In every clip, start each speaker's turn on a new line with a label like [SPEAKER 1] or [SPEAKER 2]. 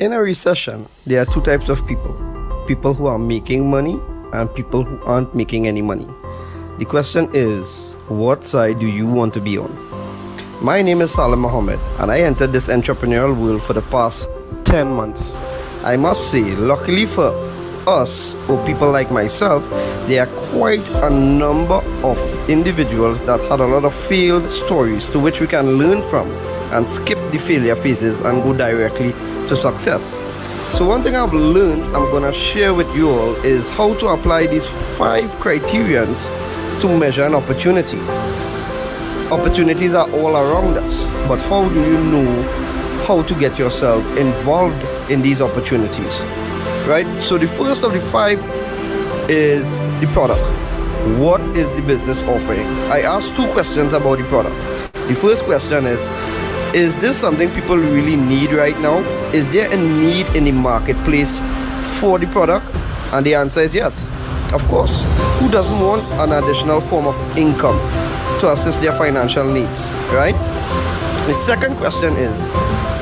[SPEAKER 1] In a recession, there are two types of people. People who are making money and people who aren't making any money. The question is, what side do you want to be on? My name is Salim Mohammed and I entered this entrepreneurial world for the past 10 months. I must say, luckily for us or people like myself, there are quite a number of individuals that had a lot of failed stories to which we can learn from and skip the failure phases and go directly to success. So one thing I've learned I'm gonna share with you all is how to apply these 5 criterions to measure an opportunity. Opportunities are all around us, but how do you know how to get yourself involved in these opportunities? Right? So the first of the 5 is the product. What is the business offering? I asked 2 questions about the product. The first question is this something people really need right now? Is there a need in the marketplace for the product? And the answer is yes, of course. Who doesn't want an additional form of income to assist their financial needs, right? The second question is,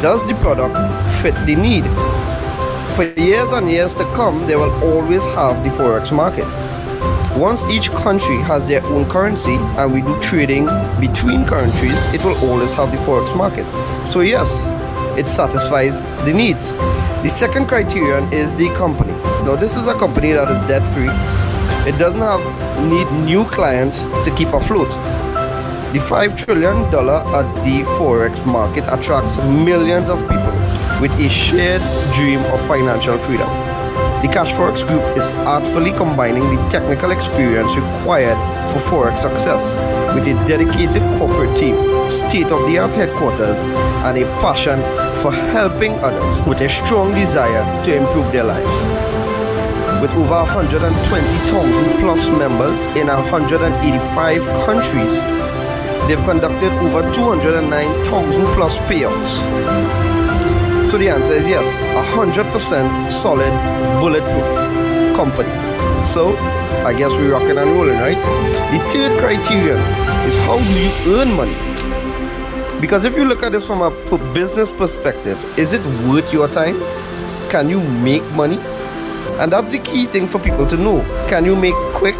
[SPEAKER 1] does the product fit the need? For years and years to come, they will always have the Forex market. Once each country has their own currency and we do trading between countries, it will always have the Forex market. So yes, it satisfies the needs. The second criterion is the company. Now this is a company that is debt free. It doesn't need new clients to keep afloat. The $5 trillion at the Forex market attracts millions of people with a shared dream of financial freedom. The CASHFX group is artfully combining the technical experience required for Forex success with a dedicated corporate team, state-of-the-art headquarters, and a passion for helping others with a strong desire to improve their lives. With over 120,000 plus members in 185 countries, they've conducted over 209,000 plus payouts. So the answer is yes, 100% solid, bulletproof company. So I guess we're rocking and rolling, right? The third criterion is, how do you earn money? Because if you look at this from a business perspective, is it worth your time? Can you make money? And that's the key thing for people to know. Can you make quick,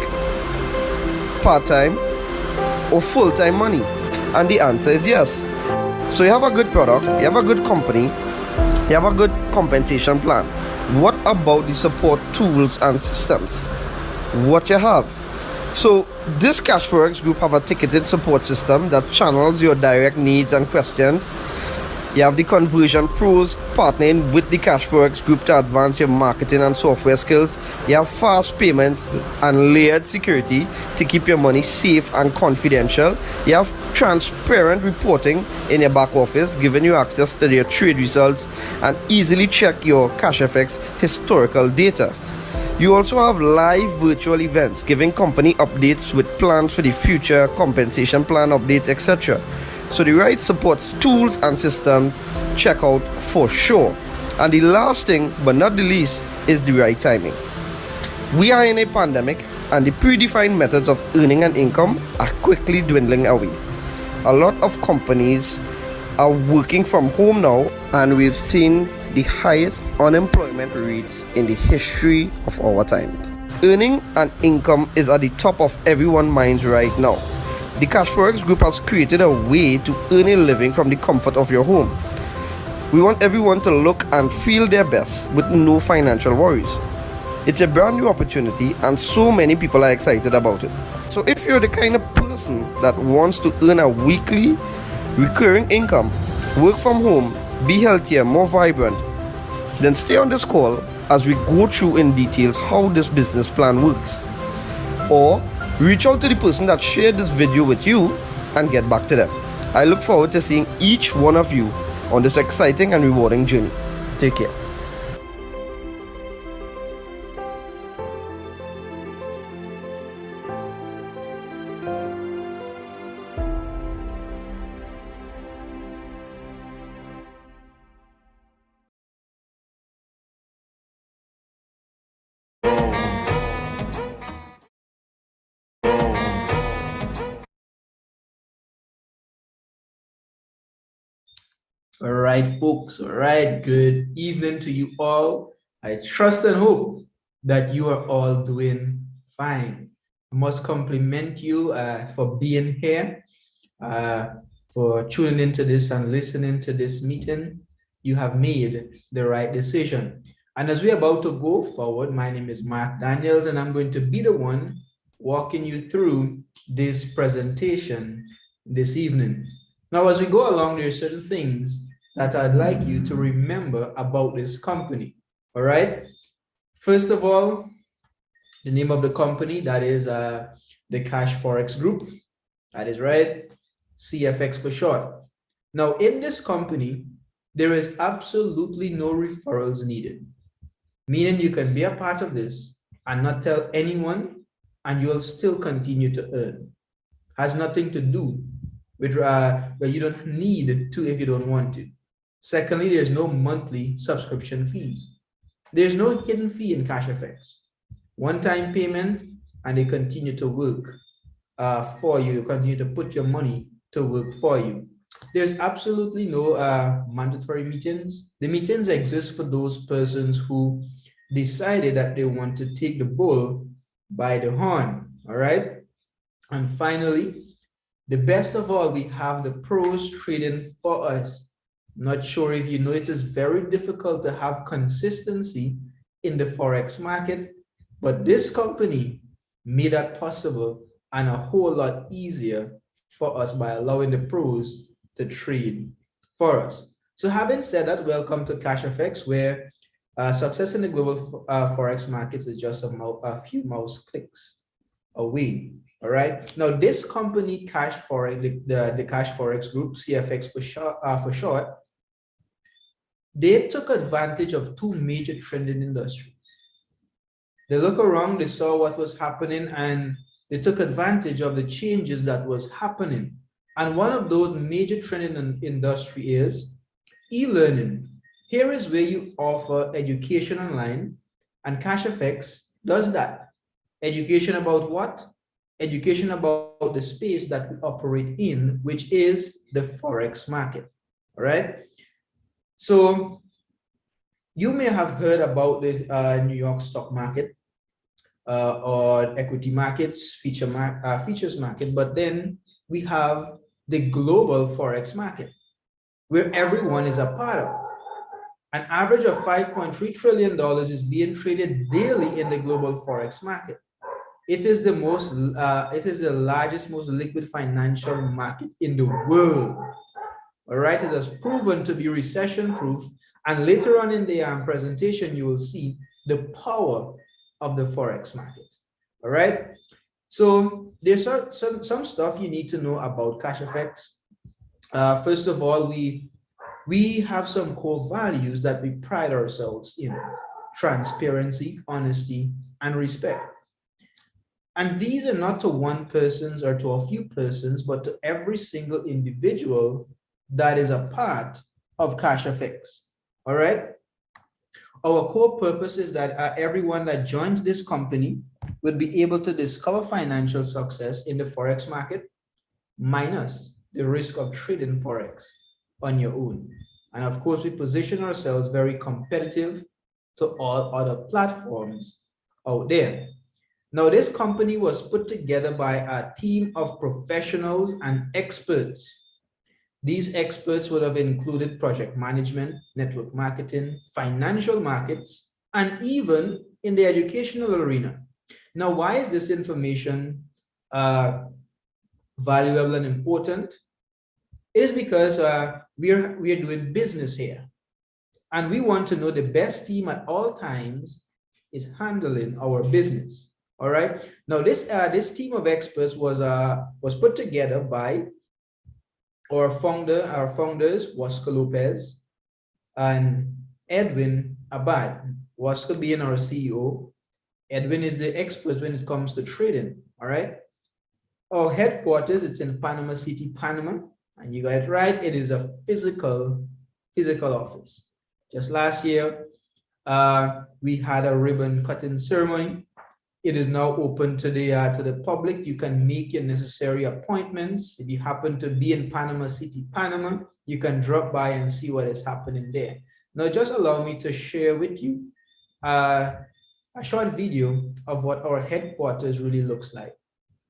[SPEAKER 1] part-time, or full-time money? And the answer is yes. So you have a good product, you have a good company, you have a good compensation plan. What about the support tools and systems? What you have? So this CASHFX group have a ticketed support system that channels your direct needs and questions. You have the conversion pros partnering with the CASHFX group to advance your marketing and software skills. You have fast payments and layered security to keep your money safe and confidential. You have transparent reporting in your back office, giving you access to your trade results and easily check your CASHFX historical data. You also have live virtual events giving company updates with plans for the future, compensation plan updates, etc. So the right support tools and systems, check out for sure. And the last thing but not the least is the right timing. We are in a pandemic and the predefined methods of earning an income are quickly dwindling away. A lot of companies are working from home now, and we've seen the highest unemployment rates in the history of our time. Earning an income is at the top of everyone's minds right now. The CASHFX group has created a way to earn a living from the comfort of your home. We want everyone to look and feel their best with no financial worries. It's a brand new opportunity and so many people are excited about it. So if you're the kind of person that wants to earn a weekly recurring income, work from home, be healthier, more vibrant, then stay on this call as we go through in details how this business plan works. Or reach out to the person that shared this video with you and get back to them. I look forward to seeing each one of you on this exciting and rewarding journey. Take care.
[SPEAKER 2] All right, folks. All right. Good evening to you all. I trust and hope that you are all doing fine. I must compliment you for being here, uh, for tuning into this and listening to this meeting. You have made the right decision. And as we're about to go forward, my name is Mark Daniels, and I'm going to be the one walking you through this presentation this evening. Now, as we go along, there are certain things that I'd like you to remember about this company. All right. First of all, the name of the company, that is the CASHFX Group. That is right. CFX for short. Now, in this company, there is absolutely no referrals needed, meaning you can be a part of this and not tell anyone, and you'll still continue to earn. Has nothing to do with where you don't need to if you don't want to. Secondly, there's no monthly subscription fees. There's no hidden fee in CASHFX. One-time payment, and they continue to work for you. Continue to put your money to work for you. There's absolutely no mandatory meetings. The meetings exist for those persons who decided that they want to take the bull by the horn. All right. And finally, the best of all, we have the pros trading for us. Not sure if you know, it is very difficult to have consistency in the Forex market, but this company made that possible and a whole lot easier for us by allowing the pros to trade for us. So having said that, welcome to CASHFX, where success in the global Forex markets is just a few mouse clicks away. All right. Now, this company, CASHFX, the CASHFX Group, CFX for short, they took advantage of two major trending industries. They look around, they saw what was happening, and they took advantage of the changes that was happening. And one of those major trending industry is e-learning. Here is where you offer education online, and CASHFX does that. Education about what? Education about the space that we operate in, which is the Forex market. All right. So you may have heard about the New York stock market or equity markets, futures market, but then we have the global Forex market, where everyone is a part of. An average of $5.3 trillion is being traded daily in the global Forex market. It is the largest, most liquid financial market in the world. All right, it has proven to be recession-proof, and later on in the presentation, you will see the power of the Forex market. All right, so there's some stuff you need to know about CASHFX. First of all, we have some core values that we pride ourselves in: transparency, honesty, and respect. And these are not to one person's or to a few persons, but to every single individual that is a part of CASHFX. All right. Our core purpose is that everyone that joins this company will be able to discover financial success in the Forex market, minus the risk of trading Forex on your own. And of course, we position ourselves very competitive to all other platforms out there. Now, this company was put together by a team of professionals and experts. These experts would have included project management, network marketing, financial markets, and even in the educational arena. Now, why is this information valuable and important? It is because we are doing business here, and we want to know the best team at all times is handling our business. All right. Now, this team of experts was put together by our founders, Wasco Lopez and Edwin Abad. Wasco being our CEO, Edwin is the expert when it comes to trading. All right. Our headquarters, it's in Panama City, Panama, and you got it right. It is a physical office. Just last year, we had a ribbon cutting ceremony. it is now open to the public. You can make your necessary appointments. If you happen to be in Panama City, Panama, you can drop by and see what is happening there. Now, just allow me to share with you a short video of what our headquarters really looks like.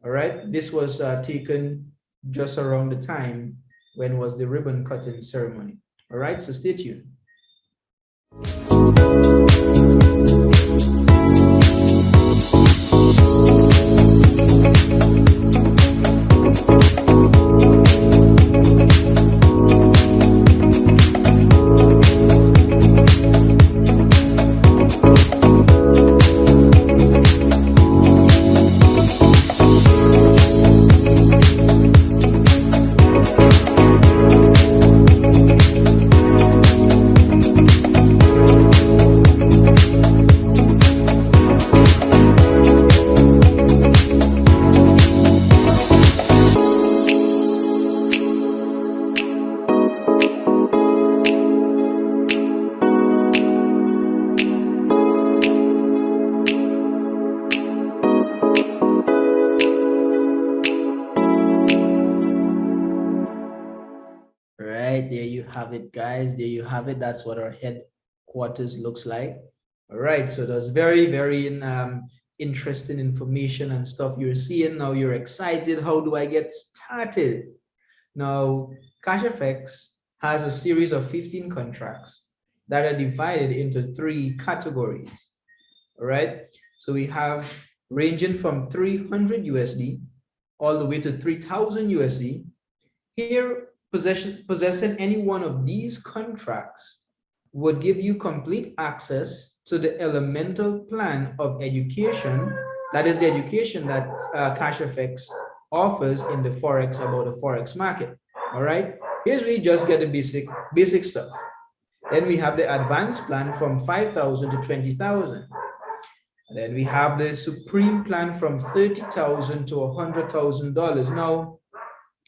[SPEAKER 2] All right, this was taken just around the time when was the ribbon cutting ceremony. All right, so stay tuned. Right, there you have it, guys. There you have it. That's what our headquarters looks like. All right, so that's very, very interesting information and stuff you're seeing. Now you're excited. How do I get started? Now, CASHFX has a series of 15 contracts that are divided into 3 categories. All right, so we have ranging from 300 USD all the way to 3,000 USD. Here, possessing any one of these contracts would give you complete access to the elemental plan of education. That is the education that CASHFX offers in the Forex, about the Forex market. All right, here's where you just get the basic stuff. Then we have the advanced plan from 5,000 to 20,000. Then we have the supreme plan from 30,000 to $100,000. Now,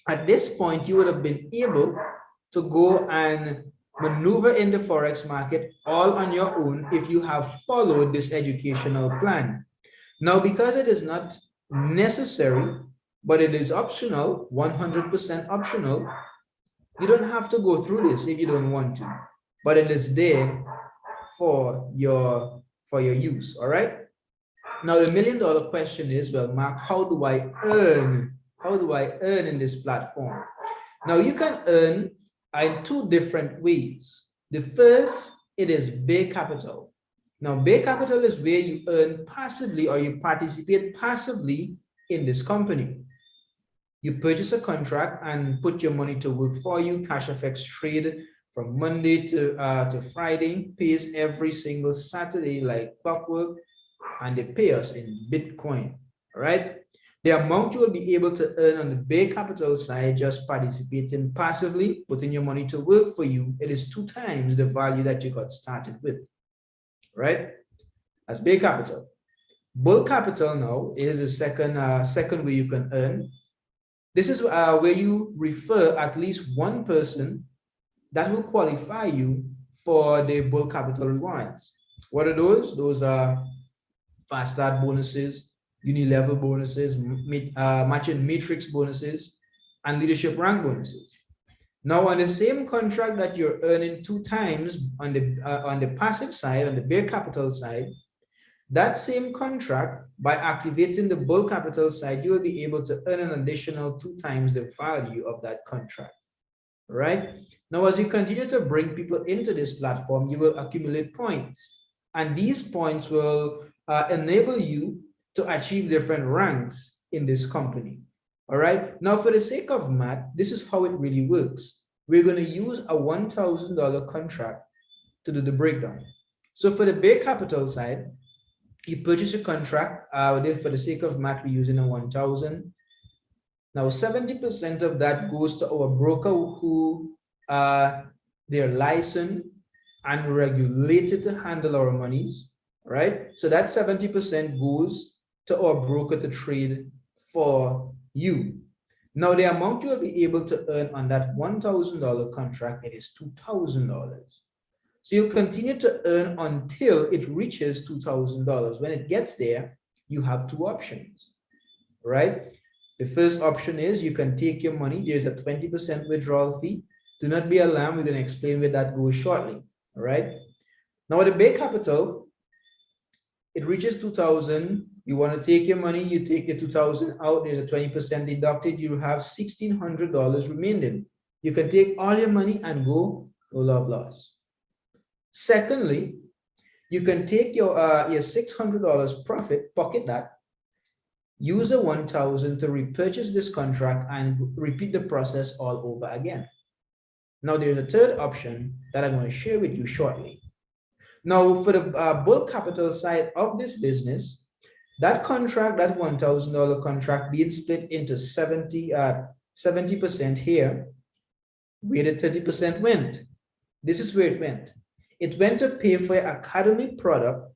[SPEAKER 2] at this point, you would have been able to go and maneuver in the Forex market all on your own if you have followed this educational plan. Now, because it is not necessary, but it is optional, 100% optional, you don't have to go through this if you don't want to, but it is there for your use. All right. Now, the $1 million question is, well, Mark, how do I earn? How do I earn in this platform? Now, you can earn in 2 different ways. The first, it is Bay Capital. Now, Bay Capital is where you earn passively, or you participate passively in this company. You purchase a contract and put your money to work for you. CASHFX trade from Monday to Friday, pays every single Saturday like clockwork, and they pay us in Bitcoin. All right. The amount you will be able to earn on the Bay Capital side, just participating passively, putting your money to work for you, it is 2 times the value that you got started with, right? That's Bay Capital. Bull Capital now is the second way you can earn. This is where you refer at least one person that will qualify you for the Bull Capital rewards. What are those? Those are fast start bonuses, Uni Level bonuses, matching matrix bonuses, and leadership rank bonuses. Now, on the same contract that you're earning 2 times on the passive side, on the Bear Capital side, that same contract, by activating the Bull Capital side, you will be able to earn an additional 2 times the value of that contract. Right? Now, as you continue to bring people into this platform, you will accumulate points, and these points will enable you to achieve different ranks in this company. All right. Now, for the sake of math, this is how it really works. We're going to use a $1,000 contract to do the breakdown. So for the Bay Capital side, you purchase a contract. For the sake of math, we're using a 1,000. Now, 70% of that goes to our broker who they're licensed and regulated to handle our monies. Right? So that 70% goes to our broker to trade for you. Now, the amount you will be able to earn on that $1,000 contract, it is $2,000. So you'll continue to earn until it reaches $2,000. When it gets there, you have two options, right? The first option is you can take your money. There's a 20% withdrawal fee. Do not be alarmed. We're going to explain where that goes shortly. All right. Now, the big capital, it reaches 2,000. You want to take your money, you take the 2,000 out, there's a 20% deducted, you have $1,600 remaining. You can take all your money and go, no love loss. Secondly, you can take your $600 profit, pocket that, use the 1,000 to repurchase this contract and repeat the process all over again. Now, there's a third option that I'm going to share with you shortly. Now, for the bulk capital side of this business, that contract, that $1,000 contract being split into 70% here, where the 30% went. This is where it went. It went to pay for your academy product,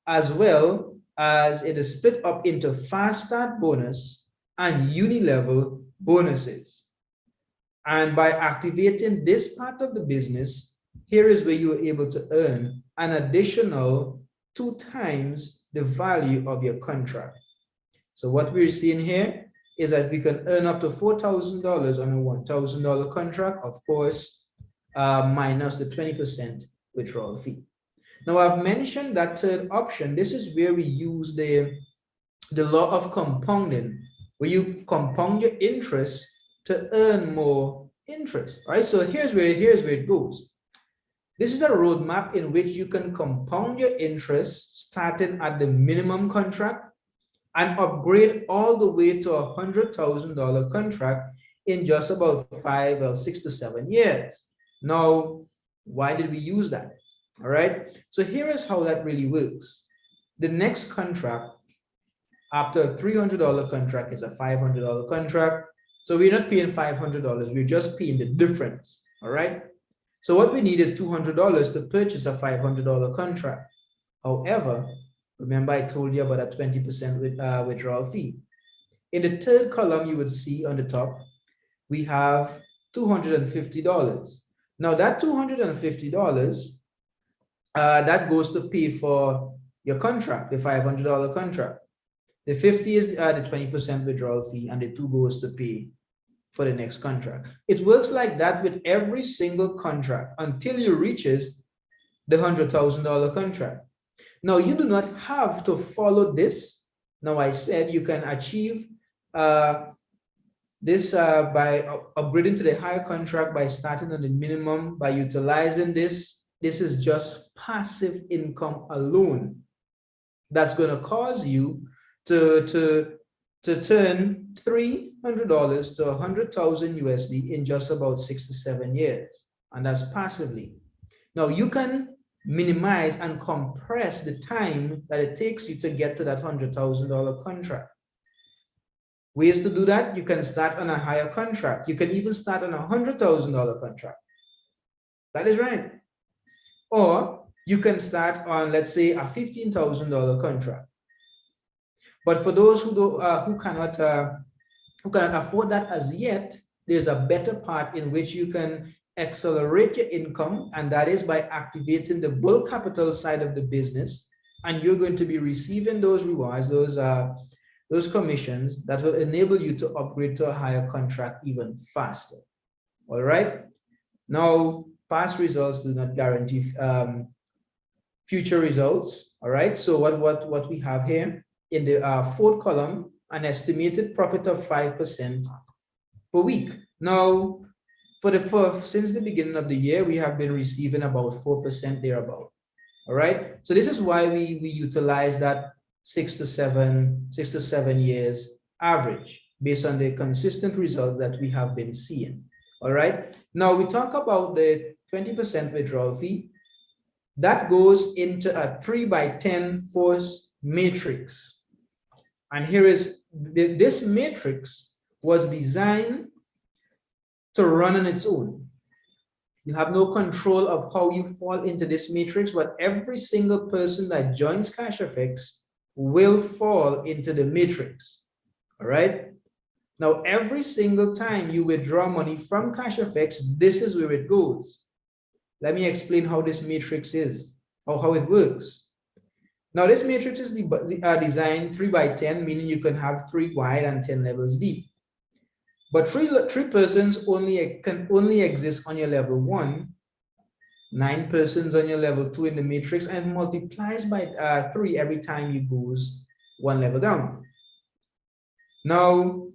[SPEAKER 2] as well as it is split up into fast start bonus and Uni Level bonuses. And by activating this part of the business, here is where you are able to earn an additional 2 times the value of your contract. So what we're seeing here is that we can earn up to $4,000 on a $1,000 contract, of course, minus the 20% withdrawal fee. Now, I've mentioned that third option. This is where we use the law of compounding, where you compound your interest to earn more interest, right? So here's where it goes. This is a roadmap in which you can compound your interest starting at the minimum contract and upgrade all the way to a $100,000 contract in just about 6 to 7 years. Now, why did we use that? All right. So here is how that really works. The next contract after a $300 contract is a $500 contract. So we're not paying $500. We're just paying the difference. All right. So what we need is $200 to purchase a $500 contract. However, remember I told you about a 20% withdrawal fee. In the third column, you would see on the top, we have $250. Now that $250, that goes to pay for your contract, the $500 contract. The 50 is the 20% withdrawal fee, and the 2 goes to pay for the next contract. It works like that with every single contract until you reaches the $100,000 contract. Now, you do not have to follow this. Now, I said you can achieve this by upgrading to the higher contract, by starting on the minimum, by utilizing this. This is just passive income alone that's going to cause you to turn $300 to 100,000 USD in just about 6 to 7 years, and that's passively. Now you can minimize and compress the time that it takes you to get to that $100,000 contract. Ways to do that: you can start on a higher contract. You can even start on a $100,000 contract. That is right. Or you can start on, let's say, a $15,000 contract. But for those who cannot afford that as yet, there's a better part in which you can accelerate your income, and that is by activating the bulk capital side of the business, and you're going to be receiving those rewards, those commissions that will enable you to upgrade to a higher contract even faster. All right. Now, past results do not guarantee future results. All right. So what we have here in the fourth column, an estimated profit of 5% per week. Now, since the beginning of the year, we have been receiving about 4% thereabout. All right. So this is why we utilize that 6 to 7 years average based on the consistent results that we have been seeing. All right. Now we talk about the 20% withdrawal fee. That goes into a 3x10 force matrix. And here is this matrix was designed to run on its own. You have no control of how you fall into this matrix, but every single person that joins CASHFX will fall into the matrix. All right. Now, every single time you withdraw money from CASHFX, this is where it goes. Let me explain how this matrix is, or how it works. Now, this matrix is designed 3 by 10, meaning you can have 3 wide and 10 levels deep. But three persons can only exist on your level 1, 9 persons on your level 2 in the matrix, and multiplies by 3 every time you goes 1 level down. Now,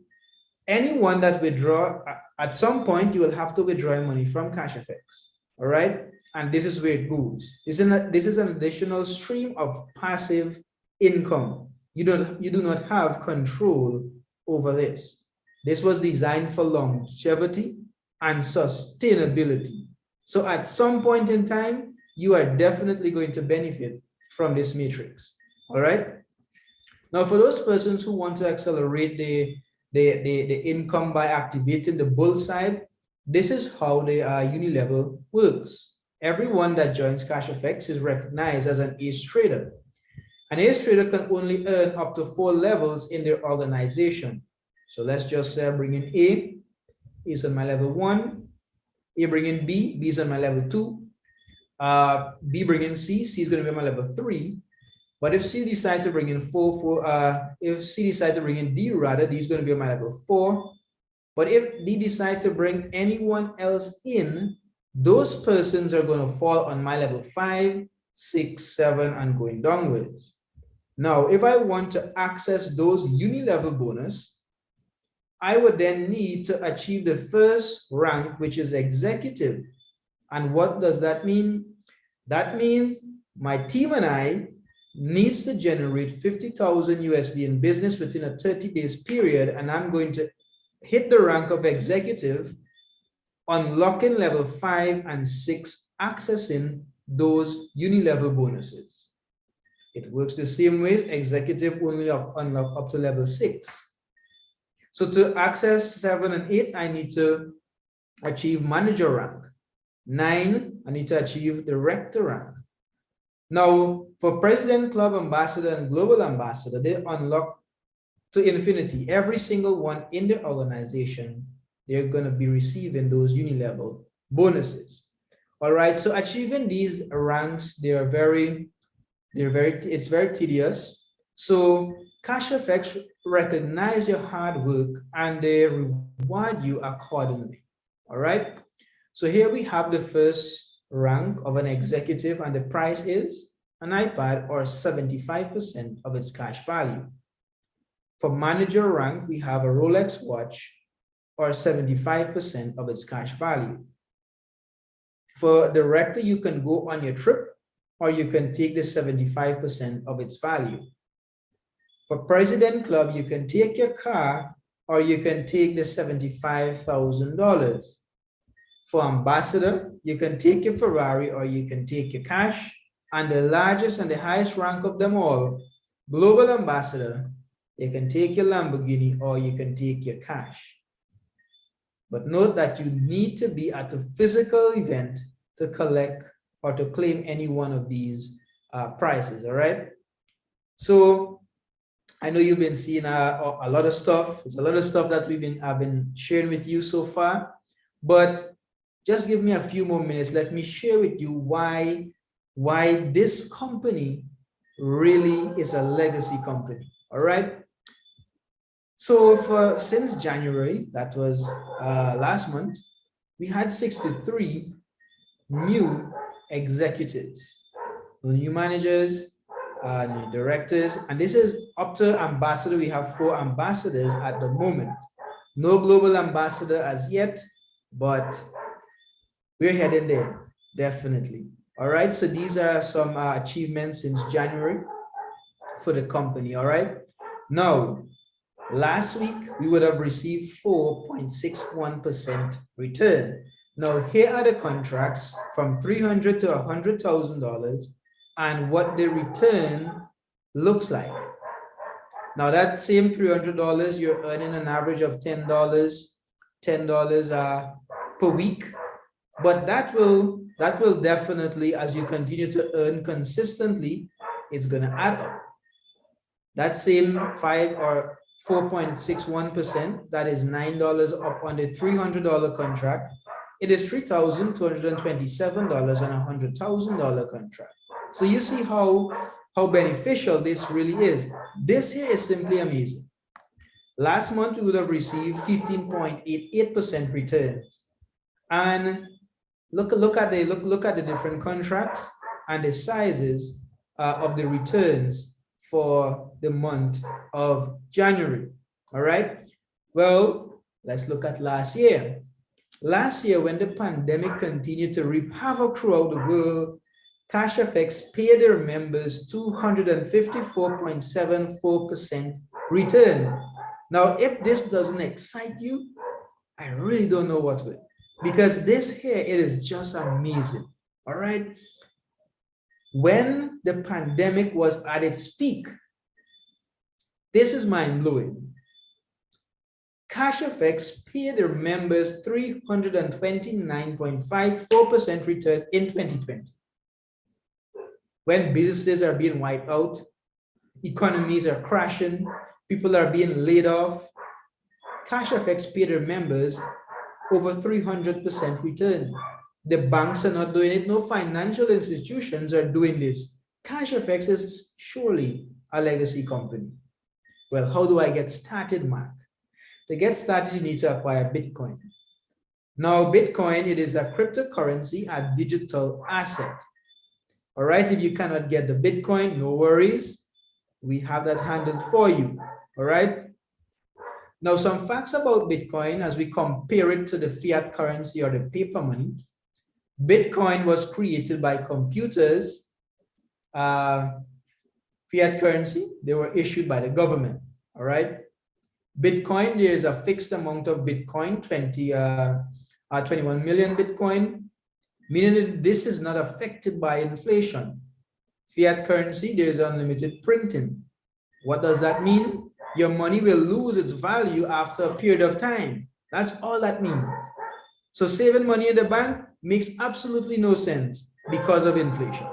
[SPEAKER 2] anyone that withdraw, at some point, you will have to withdraw money from CASHFX, all right? And this is where it goes. This is an additional stream of passive income. You do not have control over this. This was designed for longevity and sustainability. So at some point in time, you are definitely going to benefit from this matrix, all right? Now, for those persons who want to accelerate the income by activating the bull side, this is how the Uni Level works. Everyone that joins CASHFX is recognized as an ace trader. An ace trader can only earn up to 4 levels in their organization. So let's just say I bring in A, is on my level 1. A bring in B, B is on my level 2. B bring in C, C is going to be on my level 3. But if C decide to bring in if C decide to bring in D, rather, D is going to be on my level 4. But if D decide to bring anyone else in, those persons are going to fall on my level 5, 6, 7, and going downwards. Now, if I want to access those Uni Level bonus, I would then need to achieve the first rank, which is executive. And what does that mean? That means my team and I needs to generate 50,000 USD in business within a 30 days period, and I'm going to hit the rank of executive, unlocking level 5 and 6, accessing those Uni Level bonuses. It works the same way. Executive only unlock up to level 6. So to access 7 and 8, I need to achieve manager rank. 9, I need to achieve director rank. Now, for president, club ambassador, and global ambassador, they unlock to infinity. Every single one in the organization, they're going to be receiving those Uni Level bonuses. All right, so achieving these ranks, it's very tedious. So CASHFX recognize your hard work and they reward you accordingly. All right, so here we have the first rank of an executive, and the price is an iPad or 75% of its cash value. For manager rank, we have a Rolex watch or 75% of its cash value. For director, you can go on your trip or you can take the 75% of its value. For president club, you can take your car or you can take the $75,000. For ambassador, you can take your Ferrari or you can take your cash. And the largest and the highest rank of them all, global ambassador, you can take your Lamborghini or you can take your cash. But note that you need to be at a physical event to collect or to claim any one of these prices, all right? So I know you've been seeing a lot of stuff. It's a lot of stuff that I've been sharing with you so far, but just give me a few more minutes. Let me share with you why this company really is a legacy company. All right. So since January, that was last month, we had 63 new executives, new managers, new directors, and this is up to ambassador. We have 4 ambassadors at the moment. No global ambassador as yet, but we're heading there, definitely. All right, so these are some achievements since January for the company, all right? Now, last week, we would have received 4.61% return. Now, here are the contracts from $300 to $100,000 and what the return looks like. Now, that same $300, you're earning an average of $10 per week. But that will definitely, as you continue to earn consistently, it's going to add up. That same 5 or 4.61%, that is $9 up on the $300 contract. It is $3,227 on a $100,000 contract. So you see how how beneficial this really is. This here is simply amazing. Last month, we would have received 15.88% returns. And look at the different contracts and the sizes of the returns for the month of January. All right. Well, let's look at last year. Last year, when the pandemic continued to wreak havoc throughout the world, CASHFX paid their members 254.74% return. Now, if this doesn't excite you, I really don't know what will. Because this here, it is just amazing. All right. When the pandemic was at its peak, this is mind-blowing. CASHFX paid their members 329.54% return in 2020. When businesses are being wiped out, economies are crashing, people are being laid off, CASHFX paid their members over 300% return. The banks are not doing it. No financial institutions are doing this. CASHFX is surely a legacy company. Well, how do I get started, Mark? To get started, you need to acquire Bitcoin. Now, Bitcoin, it is a cryptocurrency, a digital asset. All right, if you cannot get the Bitcoin, no worries. We have that handled for you. All right. Now, some facts about Bitcoin as we compare it to the fiat currency or the paper money. Bitcoin was created by computers. Fiat currency, they were issued by the government. All right. Bitcoin, there is a fixed amount of Bitcoin, 21 million Bitcoin, meaning that this is not affected by inflation. Fiat currency, there is unlimited printing. What does that mean? Your money will lose its value after a period of time. That's all that means. So saving money in the bank makes absolutely no sense because of inflation.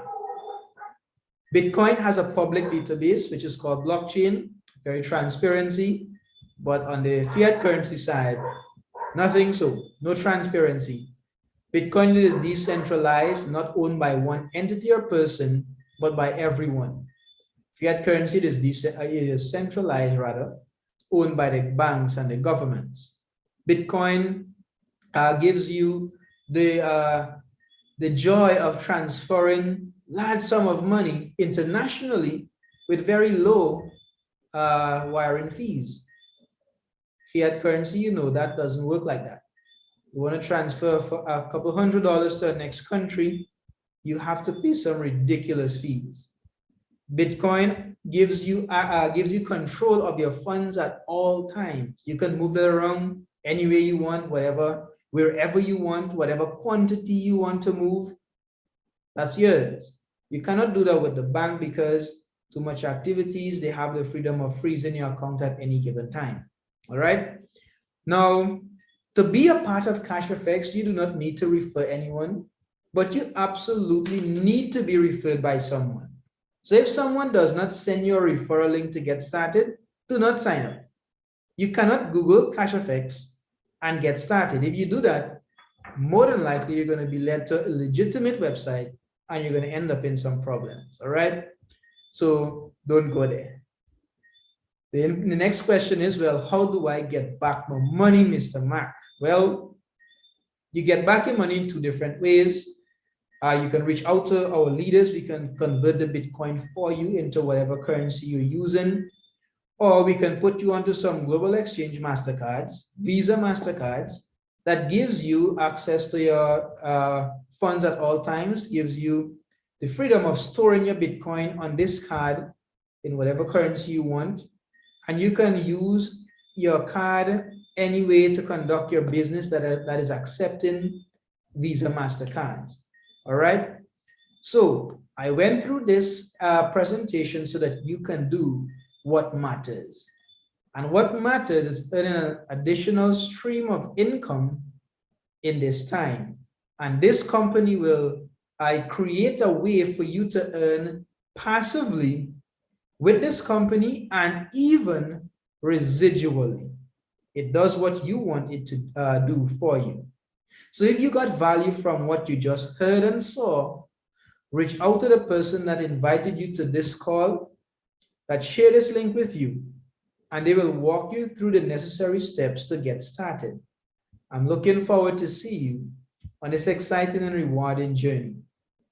[SPEAKER 2] Bitcoin has a public database, which is called blockchain, very transparency. But on the fiat currency side, nothing so, no transparency. Bitcoin is decentralized, not owned by one entity or person, but by everyone. Fiat currency is centralized, rather, owned by the banks and the governments. Bitcoin gives you the joy of transferring large sum of money internationally with very low wiring fees. Fiat currency, you know, that doesn't work like that. You want to transfer for a couple $100s to the next country, you have to pay some ridiculous fees. Bitcoin gives you control of your funds at all times. You can move it around any way you want, wherever you want, whatever quantity you want to move, that's yours. You cannot do that with the bank because too much activities, they have the freedom of freezing your account at any given time. All right. Now, to be a part of CASHFX, you do not need to refer anyone, but you absolutely need to be referred by someone. So if someone does not send you a referral link to get started, do not sign up. You cannot Google CASHFX and get started. If you do that, more than likely you're going to be led to a legitimate website and you're going to end up in some problems. All right. So don't go there. The next question is, well, how do I get back my money, Mr. Mark? Well, you get back your money in two different ways. You can reach out to our leaders. We can convert the Bitcoin for you into whatever currency you're using. Or we can put you onto some global exchange MasterCards, Visa MasterCards, that gives you access to your funds at all times, gives you the freedom of storing your Bitcoin on this card in whatever currency you want. And you can use your card any way to conduct your business that is accepting Visa MasterCards. All right. So I went through this presentation so that you can do what matters. And what matters is earning an additional stream of income in this time. And this company will create a way for you to earn passively with this company and even residually. It does what you want it to do for you. So if you got value from what you just heard and saw, reach out to the person that invited you to this call, that share this link with you, and they will walk you through the necessary steps to get started. I'm looking forward to see you on this exciting and rewarding journey.